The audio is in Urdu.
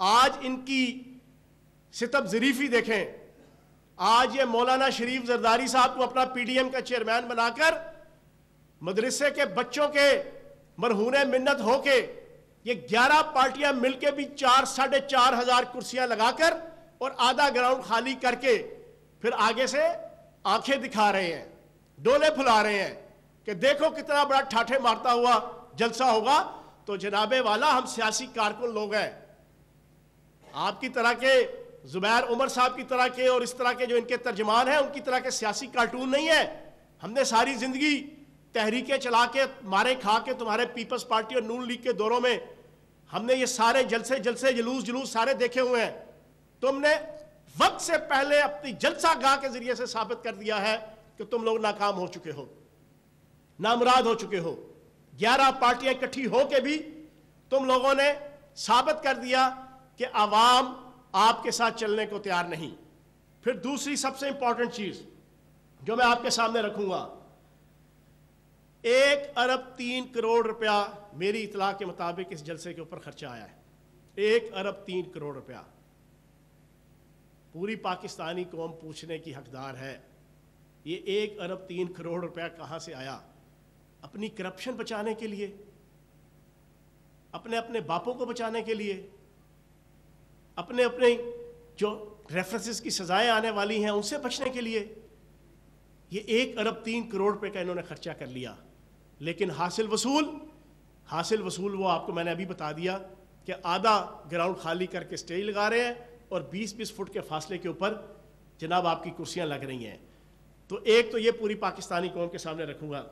آج ان کی ستم ظریفی دیکھیں. آج یہ مولانا شریف زرداری صاحب کو اپنا پی ڈی ایم کا چیئرمین بنا کر مدرسے کے بچوں کے مرہون منت ہو کے یہ 11 پارٹیاں مل کے بھی 4,500 کرسیاں لگا کر اور آدھا گراؤنڈ خالی کر کے پھر آگے سے آنکھیں دکھا رہے ہیں, ڈولے پھلا رہے ہیں کہ دیکھو کتنا بڑا ٹھاٹھے مارتا ہوا جلسہ ہوگا. تو جناب والا ہم سیاسی کارکن لوگ ہیں, آپ کی طرح کے زبیر عمر صاحب کی طرح کے اور اس طرح کے جو ان کے ترجمان ہیں ان کی طرح کے سیاسی کارٹون نہیں ہیں. ہم نے ساری زندگی تحریکیں چلا کے مارے کھا کے تمہارے پیپلز پارٹی اور نون لیگ کے دوروں میں ہم نے یہ سارے جلسے جلوس سارے دیکھے ہوئے ہیں. تم نے وقت سے پہلے اپنی جلسہ گاہ کے ذریعے سے ثابت کر دیا ہے کہ تم لوگ ناکام ہو چکے ہو, نامراد ہو چکے ہو. 11 پارٹیاں اکٹھی ہو کے بھی تم لوگوں نے ثابت کر دیا کہ عوام آپ کے ساتھ چلنے کو تیار نہیں. پھر دوسری سب سے امپورٹنٹ چیز جو میں آپ کے سامنے رکھوں گا, 1 ارب 3 کروڑ روپیہ میری اطلاع کے مطابق اس جلسے کے اوپر خرچہ آیا ہے. 1 ارب 3 کروڑ روپیہ. پوری پاکستانی قوم پوچھنے کی حقدار ہے یہ 1 ارب 3 کروڑ روپیہ کہاں سے آیا؟ اپنی کرپشن بچانے کے لیے, اپنے باپوں کو بچانے کے لیے, اپنے جو ریفرنسز کی سزائیں آنے والی ہیں ان سے بچنے کے لیے. یہ 1 ارب 3 کروڑ روپے کا انہوں نے خرچہ کر لیا. لیکن حاصل وصول وہ آپ کو میں نے ابھی بتا دیا کہ آدھا گراؤنڈ خالی کر کے سٹیج لگا رہے ہیں اور 20-20 فٹ کے فاصلے کے اوپر جناب آپ کی کرسیاں لگ رہی ہیں. تو ایک تو یہ پوری پاکستانی قوم کے سامنے رکھوں گا.